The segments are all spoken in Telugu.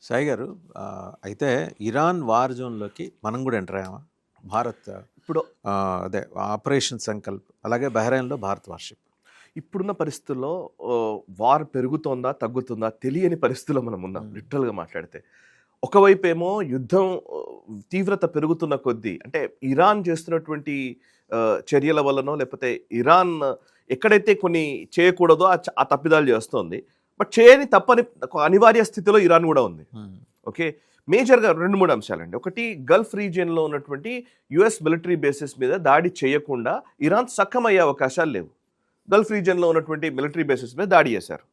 సాయి గారు, అయితే ఇరాన్ వార్ జోన్లోకి మనం కూడా ఎంటర్ అయ్యామా? భారత్ ఇప్పుడు అదే ఆపరేషన్ సంకల్ప్, అలాగే బహ్రెయిన్లో భారత్ వార్షిప్. ఇప్పుడున్న పరిస్థితుల్లో వార్ పెరుగుతోందా తగ్గుతుందా తెలియని పరిస్థితుల్లో మనం ఉన్నాం. లిటరల్గా మాట్లాడితే ఒకవైపు ఏమో యుద్ధం తీవ్రత పెరుగుతున్న కొద్దీ, అంటే ఇరాన్ చేస్తున్నటువంటి చర్యల వల్లనో లేకపోతే ఇరాన్ ఎక్కడైతే కొన్ని చేయకూడదో ఆ తప్పిదాలు చేస్తోంది. బట్ చేయని తప్పని అనివార్య స్థితిలో ఇరాన్ కూడా ఉంది. ఓకే, మేజర్గా 2-3 అంశాలండి. ఒకటి, గల్ఫ్ రీజియన్లో ఉన్నటువంటి యుఎస్ మిలిటరీ బేసెస్ మీద దాడి చేయకుండా ఇరాన్ సక్కమయ్యే అవకాశాలు లేవు. గల్ఫ్ రీజియన్లో ఉన్నటువంటి మిలిటరీ బేసెస్ మీద దాడి చేశారు.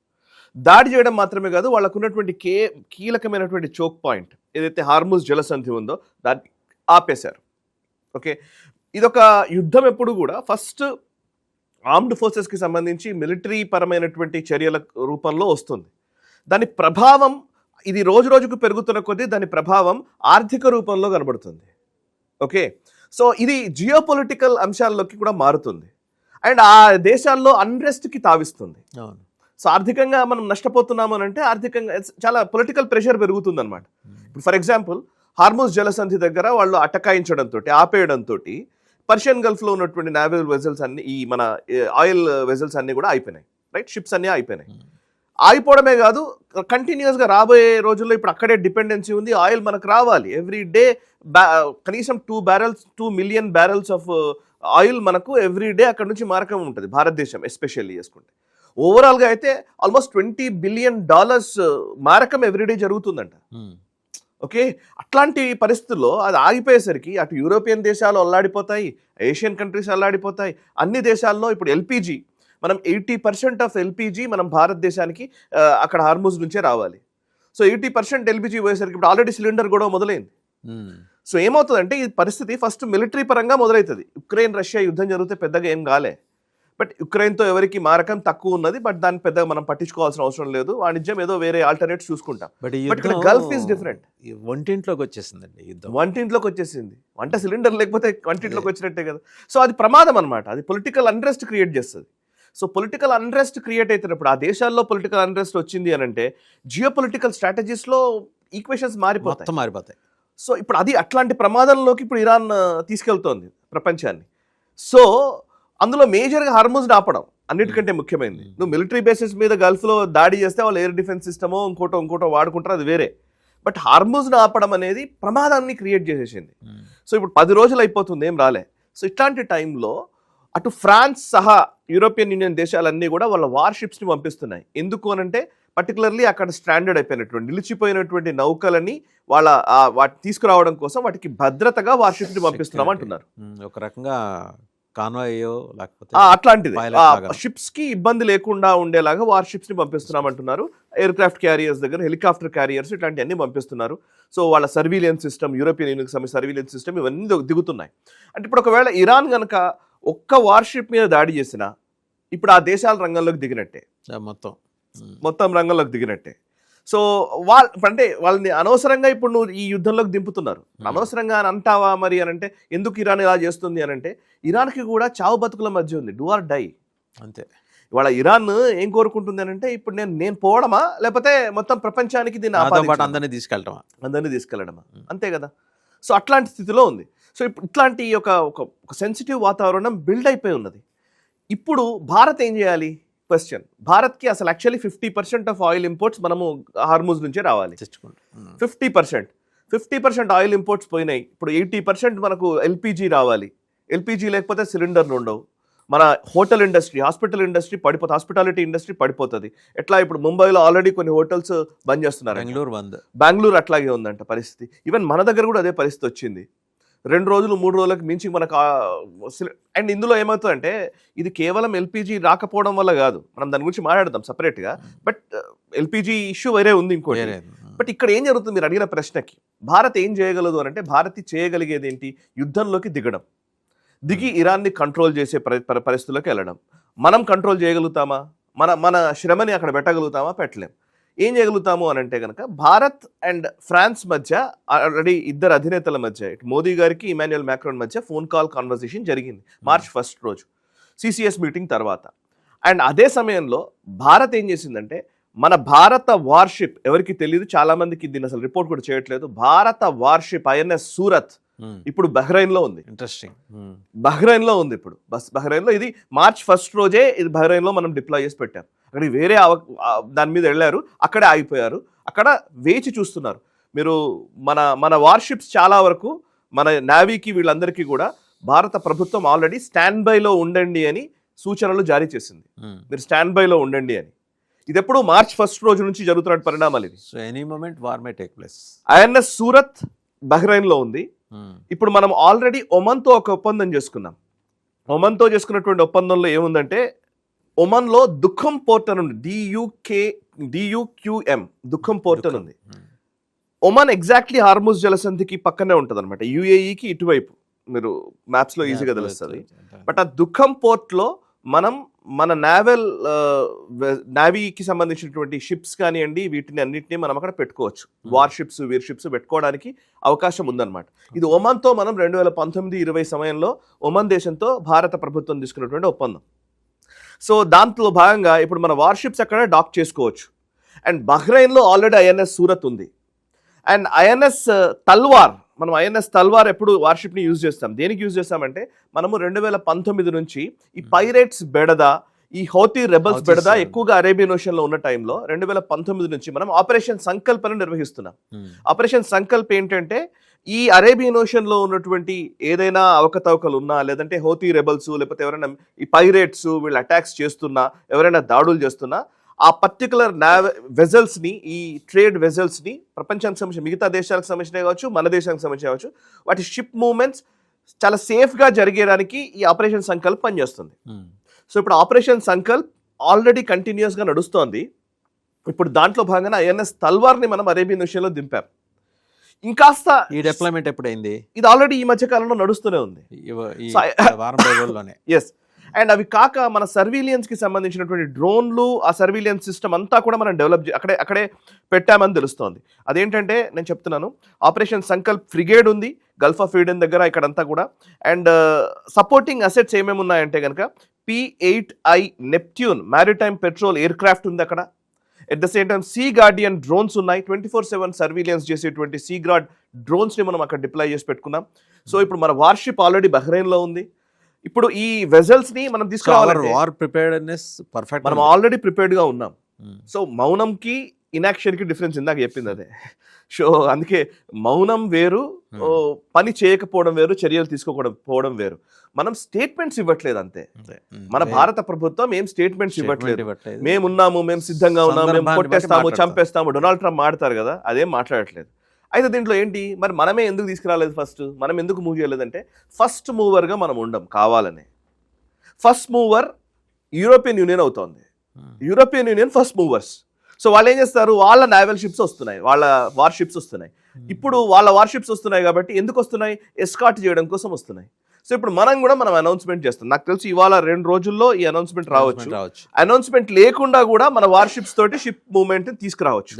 దాడి చేయడం మాత్రమే కాదు, వాళ్ళకు ఉన్నటువంటి కీలకమైనటువంటి చోక్ పాయింట్ ఏదైతే హార్ముజ్ జలసంధి ఉందో దాన్ని ఆపేశారు. ఓకే, ఇదొక యుద్ధం ఎప్పుడు కూడా ఫస్ట్ ఆర్మ్డ్ ఫోర్సెస్కి సంబంధించి మిలిటరీ పరమైనటువంటి చర్యల రూపంలో వస్తుంది. దాని ప్రభావం ఇది రోజు రోజుకు పెరుగుతున్న కొద్దీ దాని ప్రభావం ఆర్థిక రూపంలో కనబడుతుంది. ఓకే, సో ఇది జియోపొలిటికల్ అంశాల్లోకి కూడా మారుతుంది అండ్ ఆ దేశాల్లో అన్రెస్ట్కి తావిస్తుంది. సో ఆర్థికంగా మనం నష్టపోతున్నాము అని అంటే ఆర్థికంగా చాలా పొలిటికల్ ప్రెషర్ పెరుగుతుంది అనమాట. ఇప్పుడు ఫర్ ఎగ్జాంపుల్ హార్ముజ్ జలసంధి దగ్గర వాళ్ళు అటకాయించడంతో, ఆపేయడంతో పర్షియన్ గల్ఫ్లో ఉన్నటువంటి నావల్ వెజల్స్ అన్ని, ఈ మన ఆయిల్ వెజల్స్ అన్ని కూడా అయిపోయినాయి. రైట్, షిప్స్ అన్నీ అయిపోయినాయి. ఆగిపోవడమే కాదు, కంటిన్యూస్గా రాబోయే రోజుల్లో ఇప్పుడు అక్కడే డిపెండెన్సీ ఉంది. ఆయిల్ మనకు రావాలి ఎవ్రీ డే, కనీసం 2 మిలియన్ బ్యారెల్స్ ఆఫ్ ఆయిల్ మనకు ఎవ్రీ డే అక్కడ నుంచి మారకం ఉంటుంది భారతదేశం ఎస్పెషల్లీ చేసుకుంటే. ఓవరాల్గా అయితే ఆల్మోస్ట్ $20 బిలియన్ మారకం ఎవ్రీడే జరుగుతుందంట. ఓకే, అట్లాంటి పరిస్థితుల్లో అది ఆగిపోయేసరికి అటు యూరోపియన్ దేశాలు అల్లాడిపోతాయి, ఏషియన్ కంట్రీస్ అల్లాడిపోతాయి. అన్ని దేశాల్లో ఇప్పుడు ఎల్పిజి, మనం 80% ఆఫ్ ఎల్పిజి మనం భారతదేశానికి అక్కడ హార్ముజ్ నుంచే రావాలి. సో 80% ఎల్పిజి పోయేసరికి ఇప్పుడు ఆల్రెడీ సిలిండర్ కూడా మొదలైంది. సో ఏమవుతుందంటే ఈ పరిస్థితి ఫస్ట్ మిలిటరీ పరంగా మొదలవుతుంది. ఉక్రెయిన్ రష్యా యుద్ధం జరిగితే పెద్దగా ఏం కాలే, బట్ ఉక్రెయిన్తో ఎవరికి మారకం తక్కువ ఉన్నది, బట్ దాన్ని పెద్దగా మనం పట్టించుకోవాల్సిన అవసరం లేదు. వాణిజ్యం ఏదో వేరే ఆల్టర్నేట్స్ చూసుకుంటాం. బట్ ఇక్కడ గల్ఫ్ ఈజ్ డిఫరెంట్. వంటింట్లోకి వచ్చేసిందండి యుద్ధం. వంటింట్లోకి వచ్చేసింది. వంట సిలిండర్ లేకపోతే వంటింట్లోకి వచ్చినట్టే కదా. సో అది ప్రమాదం అనమాట. అది పొలిటికల్ అన్రెస్ట్ క్రియేట్ చేస్తుంది. సో పొలిటికల్ అన్రెస్ట్ క్రియేట్ అవుతున్నప్పుడు, ఆ దేశాల్లో పొలిటికల్ అన్రెస్ట్ వచ్చింది అని అంటే జియో పొలిటికల్ స్ట్రాటజీస్లో ఈక్వేషన్స్ మారిపోతాయి. సో ఇప్పుడు అది అట్లాంటి ప్రమాదంలోకి ఇప్పుడు ఇరాన్ తీసుకెళ్తోంది ప్రపంచాన్ని. సో అందులో మేజర్గా హార్ముజ్ని ఆపడం అన్నిటికంటే ముఖ్యమైనది. నువ్వు మిలిటరీ బేసిస్ మీద గల్ఫ్లో దాడి చేస్తే వాళ్ళు ఎయిర్ డిఫెన్స్ సిస్టమో ఇంకోటో వాడుకుంటారు, అది వేరే. బట్ హార్ముజ్ని ఆపడం అనేది ప్రమాదాన్ని క్రియేట్ చేసేసింది. సో ఇప్పుడు 10 రోజులు అయిపోతుంది, ఏం రాలే. సో ఇట్లాంటి టైంలో అటు ఫ్రాన్స్ సహా యూరోపియన్ యూనియన్ దేశాలన్నీ కూడా వాళ్ళ వార్షిప్స్ని పంపిస్తున్నాయి. ఎందుకు అనంటే పర్టికులర్లీ అక్కడ స్టాండర్డ్ అయిపోయినటువంటి నిలిచిపోయినటువంటి నౌకలని వాటి తీసుకురావడం కోసం వాటికి భద్రతగా వార్షిప్స్ని పంపిస్తున్నాం అంటున్నారు. ఒక రకంగా కాన్వాయో లేకపోతే అట్లాంటిది షిప్స్ కి ఇబ్బంది లేకుండా ఉండేలాగా వార్షిప్స్ ని పంపిస్తున్నామంటున్నారు. ఎయిర్ క్రాఫ్ట్ క్యారియర్స్ దగ్గర హెలికాప్టర్ క్యారియర్స్ ఇట్లాంటివన్నీ పంపిస్తున్నారు. సో వాళ్ళ సర్వీలియన్స్ సిస్టమ్, యూరోపియన్ యూనియన్కి సంబంధించిన సర్వీలియన్స్ సిస్టమ్ ఇవన్నీ దిగుతున్నాయి. అంటే ఇప్పుడు ఒకవేళ ఇరాన్ కనుక ఒక్క వార్షిప్ మీద దాడి చేసినా ఇప్పుడు ఆ దేశాల రంగంలోకి దిగినట్టే, మొత్తం రంగంలోకి దిగినట్టే. సో వాళ్ళని అనవసరంగా ఇప్పుడు నువ్వు ఈ యుద్ధంలోకి దింపుతున్నారు. అనవసరంగా అని అంటావా మరి అని అంటే, ఎందుకు ఇరాన్ ఇలా చేస్తుంది అని అంటే, ఇరాన్కి కూడా చావు బతుకుల మధ్య ఉంది, డూ ఆర్ డై అంతే. ఇవాళ ఇరాన్ ఏం కోరుకుంటుంది అని అంటే, ఇప్పుడు నేను పోవడమా లేకపోతే మొత్తం ప్రపంచానికి దీన్ని అందరినీ తీసుకెళ్ళడమా, అంతే కదా. సో అట్లాంటి స్థితిలో ఉంది. సో ఇప్పుడు ఇట్లాంటి ఒక సెన్సిటివ్ వాతావరణం బిల్డ్ అయిపోయి ఉన్నది. ఇప్పుడు భారత్ ఏం చేయాలి? క్వశ్చన్. భారత్కి అసలు యాక్చువల్లీ 50% ఆఫ్ ఆయిల్ ఇంపోర్ట్స్ మనము హార్ముజ్ నుంచే రావాలి. 50% ఆయిల్ ఇంపోర్ట్స్ పోయినాయి. ఇప్పుడు 80% మనకు ఎల్పిజి రావాలి. ఎల్పిజి లేకపోతే సిలిండర్లు ఉండవు. మన హోటల్ ఇండస్ట్రీ, హాస్పిటాలిటీ ఇండస్ట్రీ పడిపోతుంది. ఎట్లా ఇప్పుడు ముంబైలో ఆల్రెడీ కొన్ని హోటల్స్ బంద్ చేస్తున్నారు, బెంగళూరు అట్లాగే ఉందంట పరిస్థితి. ఈవెన్ మన దగ్గర కూడా అదే పరిస్థితి వచ్చింది. 2 రోజులు 3 రోజులకు మించి మనకు. అండ్ ఇందులో ఏమవుతుందంటే, ఇది కేవలం ఎల్పిజి రాకపోవడం వల్ల కాదు, మనం దాని గురించి మాట్లాడదాం సపరేట్గా. బట్ ఎల్పిజి ఇష్యూ వేరే ఉంది ఇంకోటి. బట్ ఇక్కడ ఏం జరుగుతుంది, మీరు అడిగిన ప్రశ్నకి భారత్ ఏం చేయగలదు అని అంటే, భారత్ చేయగలిగేది ఏంటి? యుద్ధంలోకి దిగి ఇరాన్ని కంట్రోల్ చేసే పరిస్థితుల్లోకి వెళ్ళడం. మనం కంట్రోల్ చేయగలుగుతామా? మన శ్రమని అక్కడ పెట్టగలుగుతామా? పెట్టలేం. ఏం చేయగలుగుతాము అని అంటే కనుక, భారత్ అండ్ ఫ్రాన్స్ మధ్య ఆల్రెడీ ఇద్దరు అధినేతల మధ్య, మోదీ గారికి ఇమాన్యుయల్ మ్యాక్రాన్ మధ్య ఫోన్ కాల్ కాన్వర్సేషన్ జరిగింది మార్చ్ 1 రోజు, సిసిఎస్ మీటింగ్ తర్వాత. అండ్ అదే సమయంలో భారత్ ఏం చేసిందంటే, మన భారత వార్షిప్ ఎవరికి తెలియదు, చాలా మందికి దీని అసలు రిపోర్ట్ కూడా చేయట్లేదు. భారత వార్షిప్ ఐఎన్ఎస్ సూరత్ ఇప్పుడు బహ్రెయిన్ లో ఉంది. ఇంట్రెస్టింగ్. బహ్రెయిన్ లో ఉంది ఇప్పుడు. బహ్రెయిన్ లో ఇది మార్చ్ 1 రోజే ఇది బహ్రెయిన్ లో మనం డిప్లాయ్ చేసి పెట్టాం. అక్కడికి వేరే దాని మీద వెళ్ళారు, అక్కడే ఆగిపోయారు, అక్కడ వేచి చూస్తున్నారు. మీరు మన వార్షిప్స్ చాలా వరకు మన నావీకి వీళ్ళందరికీ కూడా భారత ప్రభుత్వం ఆల్రెడీ స్టాండ్ బైలో ఉండండి అని సూచనలు జారీ చేసింది. మీరు స్టాండ్ బైలో ఉండండి అని. ఇది ఎప్పుడు మార్చ్ 1 రోజు నుంచి జరుగుతున్న పరిణామాలు ఇది. So any moment war may take place. INS Surat Bahrain లో ఉంది. ఇప్పుడు మనం ఆల్రెడీ ఒమన్తో ఒక ఒప్పందం చేసుకున్నాం. ఒమన్తో చేసుకున్నటువంటి ఒప్పందంలో ఏముందంటే, ఒమన్లో దుఃఖం పోర్ట్ అని ఉంది, DUQM దుఃఖం పోర్ట్ అని ఉంది. ఒమన్ ఎగ్జాక్ట్లీ హార్ముజ్ జలసంధికి పక్కనే ఉంటుంది అనమాట, యుఏఈకి ఇటువైపు. మీరు మ్యాప్స్ లో ఈజీగా తెలుస్తుంది. బట్ ఆ దుఃఖం పోర్ట్ లో మనం మన నావీకి సంబంధించినటువంటి షిప్స్ కానివ్వండి, వీటిని అన్నింటినీ మనం అక్కడ పెట్టుకోవచ్చు. వార్ షిప్స్, వీర్ షిప్స్ పెట్టుకోవడానికి అవకాశం ఉందన్నమాట. ఇది ఒమన్తో మనం 2019-20 సమయంలో ఒమన్ దేశంతో భారత ప్రభుత్వం తీసుకున్నటువంటి ఒప్పందం. సో దాంట్లో భాగంగా ఇప్పుడు మన వార్ షిప్స్ అక్కడ డాక్ చేసుకోవచ్చు. అండ్ బహ్రెయిన్లో ఆల్రెడీ ఐఎన్ఎస్ సూరత్ ఉంది. అండ్ ఐఎన్ఎస్ తల్వార్, మనం ఐఎన్ఎస్ తల్వార్ ఎప్పుడు వార్షిప్ని యూజ్ చేస్తాం, దేనికి యూజ్ చేస్తామంటే, మనము 2019 నుంచి ఈ పైరేట్స్ బెడద, ఈ హౌతీ రెబల్స్ బెడద ఎక్కువగా అరేబియన్ ఓషన్ లో ఉన్న టైంలో 2019 నుంచి మనం ఆపరేషన్ సంకల్ప్ అని నిర్వహిస్తున్నాం. ఆపరేషన్ సంకల్ప్ ఏంటంటే, ఈ అరేబియన్ ఓషన్ లో ఉన్నటువంటి ఏదైనా అవకతవకలు ఉన్నా, లేదంటే హౌతీ రెబల్స్, లేకపోతే ఎవరైనా ఈ పైరేట్స్ వీళ్ళు అటాక్స్ చేస్తున్నా, ఎవరైనా దాడులు చేస్తున్నా, ఆ పర్టికులర్ వెజల్స్ ని, ఈ ట్రేడ్ వెజల్స్ ని ప్రపంచానికి సంబంధించి మిగతా దేశాలకు సంబంధించినవి కావచ్చు, మన దేశానికి సంబంధించి కావచ్చు, వాటి షిప్ మూవ్మెంట్స్ చాలా సేఫ్ గా జరిగేదానికి ఈ ఆపరేషన్ సంకల్ప్ పనిచేస్తుంది. సో ఇప్పుడు ఆపరేషన్ సంకల్ప్ ఆల్రెడీ కంటిన్యూస్ గా నడుస్తోంది. ఇప్పుడు దాంట్లో భాగంగా ఐఎన్ఎస్ తల్వార్ ని మనం అరేబియన్ ఓషన్లో దింపాం. ఇంకాస్త ఈ డిప్లాయ్మెంట్ ఎప్పుడైంది? ఇది ఆల్రెడీ ఈ మధ్య కాలంలో నడుస్తూనే ఉంది. ఎస్. అండ్ అవి కాక మన సర్వీలియన్స్ కి సంబంధించినటువంటి డ్రోన్లు, ఆ సర్వీలియన్స్ సిస్టమ్ అంతా కూడా మనం డెవలప్ అక్కడే పెట్టామని తెలుస్తోంది. అదేంటంటే నేను చెప్తున్నాను, ఆపరేషన్ సంకల్ప్ ఫ్రిగేడ్ ఉంది గల్ఫ్ ఆఫ్ ఈడెన్ దగ్గర, ఇక్కడంతా కూడా. అండ్ సపోర్టింగ్ అసెట్స్ ఏమేమి ఉన్నాయంటే కనుక P-8I Neptune maritime patrol aircraft ఉంది అక్కడ. At the same time sea guardian drones ఉన్నాయి, 24/7 సర్వీలియన్స్ చేసేటువంటి సీ గార్డ్ డ్రోన్స్ ని మనం అక్కడ డిప్లాయ్ చేసి పెట్టుకున్నాం. సో ఇప్పుడు మన వార్షిప్ ఆల్రెడీ బహ్రెయిన్ లో ఉంది. ఇప్పుడు ఈ వెజల్స్ ని మనం తీసుకురావాలంటే మనం ఆల్రెడీ ప్రిపేర్డ్ గా ఉన్నాం. సో మౌనంకి ఇనాక్షన్ కి డిఫరెన్స్ ఇందాక చెప్పింది అదే. సో అందుకే మౌనం వేరు, పని చేయకపోవడం వేరు, చర్యలు తీసుకోకపోవడం వేరు. మనం స్టేట్మెంట్స్ ఇవ్వట్లేదు అంతే. మన భారత ప్రభుత్వం ఏం స్టేట్మెంట్స్ ఇవ్వట్లేదు. మేమున్నాము, మేము సిద్ధంగా ఉన్నాము, మేము కొట్టేస్తాము, చంపేస్తాము, డొనాల్డ్ ట్రంప్ మాట్లాడతారు కదా, అదేం మాట్లాడట్లేదు. అయితే దీంట్లో ఏంటి మరి, మనమే ఎందుకు తీసుకురాలేదు, ఫస్ట్ మనం ఎందుకు మూవ్ చేయలేదంటే, ఫస్ట్ మూవర్గా మనం ఉండం కావాలని. ఫస్ట్ మూవర్ యూరోపియన్ యూనియన్ అవుతోంది. European union first movers. So వాళ్ళు ఏం చేస్తారు, వాళ్ళ నావల్ షిప్స్ వస్తున్నాయి, వాళ్ళ వార్షిప్స్ వస్తున్నాయి. ఇప్పుడు వాళ్ళ వార్షిప్స్ వస్తున్నాయి కాబట్టి ఎందుకు వస్తున్నాయి, ఎస్కాట్ చేయడం కోసం వస్తున్నాయి. సో ఇప్పుడు మనం అనౌన్స్మెంట్ చేస్తాం. నాకు తెలిసి ఇవాళ 2 రోజుల్లో ఈ అనౌన్స్మెంట్ రావచ్చు. అనౌన్స్మెంట్ లేకుండా కూడా మన వార్షిప్స్ తోటి షిప్ మూవ్మెంట్ తీసుకురావచ్చు.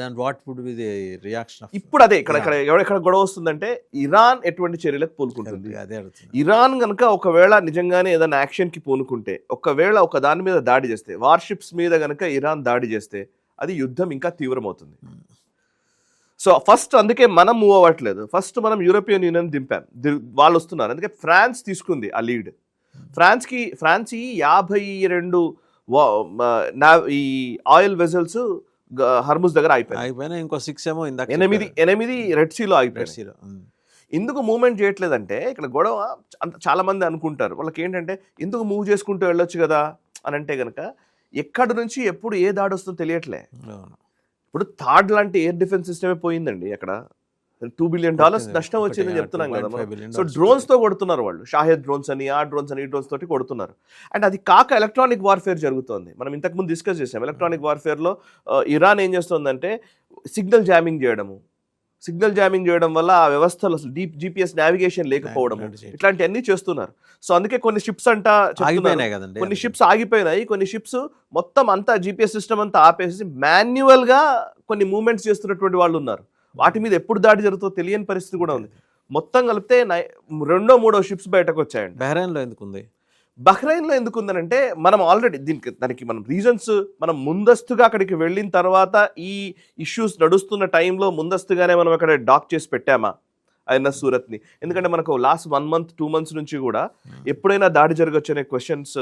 ఇప్పుడు అదే ఇక్కడ గొడవ వస్తుందంటే, ఇరాన్ ఎటువంటి చర్యలకు పూనుకుంటుంది. ఇరాన్ కనుక ఒకవేళ నిజంగానే ఏదైనా యాక్షన్ కి పూనుకుంటే, ఒకవేళ ఒక దాని మీద దాడి చేస్తే, వార్షిప్స్ మీద కనుక ఇరాన్ దాడి చేస్తే, అది యుద్ధం ఇంకా తీవ్రమవుతుంది. సో ఫస్ట్ అందుకే మనం మూవ్ అవ్వట్లేదు. ఫస్ట్ మనం యూరోపియన్ యూనియన్ దింపాం, వాళ్ళు వస్తున్నారు. అందుకే ఫ్రాన్స్ తీసుకుంది ఆ లీడ్. ఫ్రాన్స్ ఈ 52 ఈ ఆయిల్ వెజల్స్ హర్ముజ్ దగ్గర అయిపోయినాయి. ఇంకో 6 ఏమో 8 రెడ్ సీలో అయిపోయాయి. ఎందుకు మూవ్మెంట్ చేయట్లేదంటే, ఇక్కడ గొడవ చాలా మంది అనుకుంటారు, వాళ్ళకి ఏంటంటే ఎందుకు మూవ్ చేసుకుంటూ వెళ్ళొచ్చు కదా అని అంటే కనుక, ఎక్కడి నుంచి ఎప్పుడు ఏ దాడి వస్తుందో తెలియట్లే. ఇప్పుడు థాడ్ లాంటి ఎయిర్ డిఫెన్స్ సిస్టమే పోయిందండి. అక్కడ $2 బిలియన్ నష్టం వచ్చిందని చెప్తున్నాం కదా. సో డ్రోన్స్ తో కొడుతున్నారు వాళ్ళు, షాహెద్ డ్రోన్స్ అని, ఆ డ్రోన్స్ అని, ఈ డ్రోన్స్ తోటి కొడుతున్నారు. అండ్ అది కాక ఎలక్ట్రానిక్ వార్ఫేర్ జరుగుతోంది. మనం ఇంతకుముందు డిస్కస్ చేసాం. ఎలక్ట్రానిక్ వార్ఫేర్ లో ఇరాన్ ఏం చేస్తుందంటే, సిగ్నల్ జామింగ్ చేయడం వల్ల ఆ వ్యవస్థలో అసలు GPS నావిగేషన్ లేకపోవడం, ఇట్లాంటివన్నీ చేస్తున్నారు. సో అందుకే కొన్ని షిప్స్ కొన్ని షిప్స్ ఆగిపోయినాయి, కొన్ని షిప్స్ మొత్తం అంతా GPS సిస్టమ్ అంతా ఆపేసి మాన్యువల్ గా కొన్ని మూవ్మెంట్స్ చేస్తున్నటువంటి వాళ్ళు ఉన్నారు. వాటి మీద ఎప్పుడు దాడి జరుగుతుందో తెలియని పరిస్థితి కూడా ఉంది. మొత్తం కలిపితే 2-3 షిప్స్ బయటకు వచ్చాయండి. బహ్రెయిన్ లో ఎందుకు ఉంది? బహ్రెయిన్లో ఎందుకు ఉందనంటే మనం ఆల్రెడీ దానికి మనం రీజన్స్ మనం ముందస్తుగా అక్కడికి వెళ్ళిన తర్వాత ఈ ఇష్యూస్ నడుస్తున్న టైంలో ముందస్తుగానే మనం అక్కడ డాక్ చేసి పెట్టామా అయిన సూరత్ని, ఎందుకంటే మనకు లాస్ట్ 1 month 2 months నుంచి కూడా ఎప్పుడైనా దాడి జరగచ్చు అనే క్వశ్చన్స్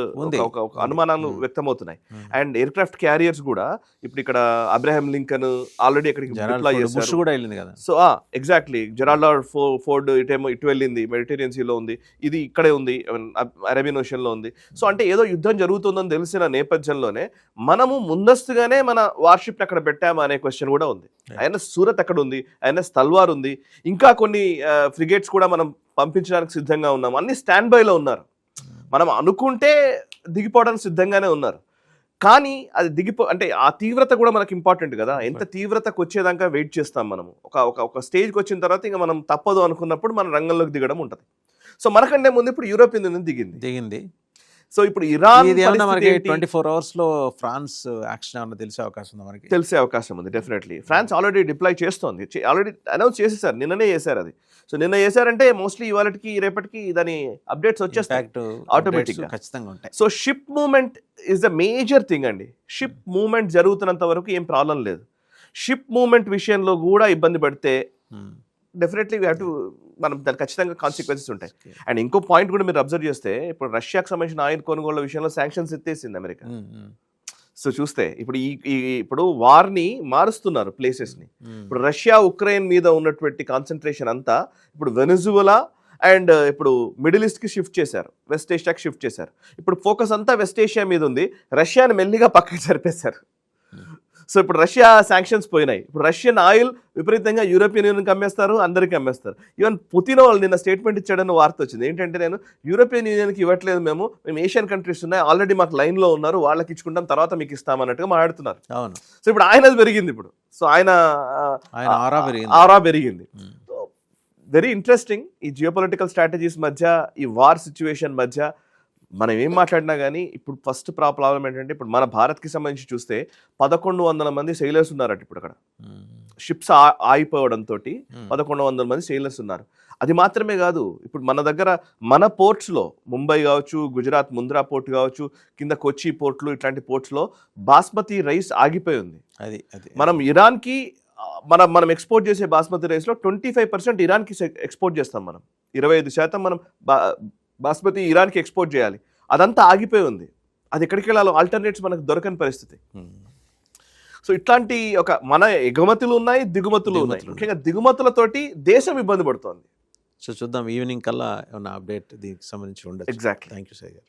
ఒక అనుమానాలు వ్యక్తమవుతున్నాయి. అండ్ ఎయిర్ క్రాఫ్ట్ క్యారియర్స్ కూడా ఇప్పుడు ఇక్కడ అబ్రహాం లింకన్ ఆల్రెడీ అక్కడికి డిప్లాయ్ చేశారు. సో ఎగ్జాక్ట్లీ జెరాల్డ్ ఫోర్డ్ ఇటు వెళ్ళింది, మెడిటేరియన్ సీలో ఉంది, ఇది ఇక్కడే ఉంది, అరేబియన్ ఓషన్ లో ఉంది. సో అంటే ఏదో యుద్ధం జరుగుతుందని తెలిసిన నేపథ్యంలోనే మనము ముందస్తుగానే మన వార్షిప్ అక్కడ పెట్టామా అనే క్వశ్చన్ కూడా ఉంది. అయినా సూరత్ అక్కడ ఉంది, అయినా తల్వార్ ఉంది, ఇంకా కొన్ని ఫ్రిగేట్స్ కూడా మనం పంపించడానికి సిద్ధంగా ఉన్నాం. అన్ని స్టాండ్ బైలో ఉన్నారు. మనం అనుకుంటే దిగిపోవడానికి సిద్ధంగానే ఉన్నారు. కానీ అది అంటే ఆ తీవ్రత కూడా మనకి ఇంపార్టెంట్ కదా. ఎంత తీవ్రతకు వచ్చేదాకా వెయిట్ చేస్తాం మనము. ఒక స్టేజ్కి వచ్చిన తర్వాత ఇంకా మనం తప్పదు అనుకున్నప్పుడు మన రంగంలోకి దిగడం ఉంటుంది. సో మనకంటే ముందు ఇప్పుడు యూరోపియన్ యూనియన్ దిగింది. సో ఇప్పుడు ఇరాన్ 24 hours లో ఫ్రాన్స్ యాక్షన్ ఏమన్నా తెలిసే అవకాశం ఉంది. డెఫినెట్లీ ఫ్రాన్స్ ఆల్రెడీ డిప్లాయ్ చేస్తోంది, ఆల్రెడీ అనౌన్స్ చేసేసారు, నిన్ననే చేశారు అది. సో నిన్న చేశారంటే మోస్ట్లీ ఇవాళకి రేపటికి దాని అప్డేట్స్ వచ్చేస్తాయి ఆటోమేటిక్ గా, ఖచ్చితంగా ఉంటాయి. So ship movement is the major thing అండి. షిప్ మూవ్మెంట్ జరుగుతున్నంత వరకు ఏం ప్రాబ్లం లేదు. షిప్ మూవ్మెంట్ విషయంలో కూడా ఇబ్బంది పడితే డెఫినెట్లీ మనం దానికి ఖచ్చితంగా కాన్సిక్వెన్సెస్ ఉంటాయి. అండ్ ఇంకో పాయింట్ కూడా మీరు అబ్జర్వ్ చేస్తే ఇప్పుడు రష్యాకు సంబంధించిన ఆయిల్ కొనుగోళ్ల విషయంలో శాంక్షన్స్ ఎత్తేసింది అమెరికా. సో చూస్తే ఇప్పుడు వార్ని మారుస్తున్నారు ప్లేసెస్ని. ఇప్పుడు రష్యా ఉక్రెయిన్ మీద ఉన్నటువంటి కాన్సన్ట్రేషన్ అంతా ఇప్పుడు వెనిజువలా అండ్ ఇప్పుడు మిడిల్ ఈస్ట్కి షిఫ్ట్ చేశారు, వెస్ట్ ఏషియాకి షిఫ్ట్ చేశారు. ఇప్పుడు ఫోకస్ అంతా వెస్ట్ ఏషియా మీద ఉంది, రష్యాని మెల్లిగా పక్కకి జరిపేశారు. సో ఇప్పుడు రష్యా శాంక్షన్స్ పోయినాయి. ఇప్పుడు రష్యన్ ఆయిల్ విపరీతంగా యూరోపియన్ యూనియన్కి అమ్మేస్తారు, అందరికీ అమ్మేస్తారు. ఈవెన్ పుతిన్ వాళ్ళు నిన్న స్టేట్మెంట్ ఇచ్చాడని వార్త వచ్చింది. ఏంటంటే నేను యూరోపియన్ యూనియన్కి ఇవ్వట్లేదు, మేము ఏషియన్ కంట్రీస్ ఉన్నాయి, ఆల్రెడీ మాకు లైన్లో ఉన్నారు, వాళ్ళకి ఇచ్చుకుంటాం, తర్వాత మీకు ఇస్తామన్నట్టుగా మాట్లాడుతున్నారు. అవును. సో ఇప్పుడు ఆయనది పెరిగింది. ఇప్పుడు సో ఆయన ఆరా పెరిగింది. Very interesting. ఈ జియోపొలిటికల్ స్ట్రాటజీస్ మధ్య, ఈ వార్ సిచ్యువేషన్ మధ్య మనం ఏం మాట్లాడినా కానీ ఇప్పుడు ఫస్ట్ ప్రాబ్లం ఏంటంటే ఇప్పుడు మన భారత్కి సంబంధించి చూస్తే 1100 మంది సెయిలర్స్ ఉన్నారట ఇప్పుడు అక్కడ. షిప్స్ ఆగిపోవడంతో 1100 మంది సెయిలర్స్ ఉన్నారు. అది మాత్రమే కాదు, ఇప్పుడు మన దగ్గర మన పోర్ట్స్లో ముంబై కావచ్చు, గుజరాత్ ముంద్రా పోర్ట్ కావచ్చు, కింద కొచ్చి పోర్ట్లు, ఇట్లాంటి పోర్ట్స్లో బాస్మతి రైస్ ఆగిపోయి ఉంది. మనం ఇరాన్కి మనం ఎక్స్పోర్ట్ చేసే బాస్మతి రైస్లో 25% ఇరాన్కి ఎక్స్పోర్ట్ చేస్తాం. మనం 25% మనం బాస్మతి ఇరాన్కి ఎక్స్పోర్ట్ చేయాలి. అదంతా ఆగిపోయి ఉంది. అది ఎక్కడికి వెళ్ళాలో ఆల్టర్నేట్స్ మనకు దొరకని పరిస్థితి. సో ఇట్లాంటి మన ఎగుమతులు ఉన్నాయి, దిగుమతులు ఉన్నాయి. ముఖ్యంగా దిగుమతులతోటి దేశం ఇబ్బంది పడుతోంది. సో చూద్దాం ఈవినింగ్ కల్లా ఏమన్నా అప్డేట్ దీనికి సంబంధించి ఉండదు. ఎగ్జాక్ట్లీ. థ్యాంక్ యూ సార్ గారు.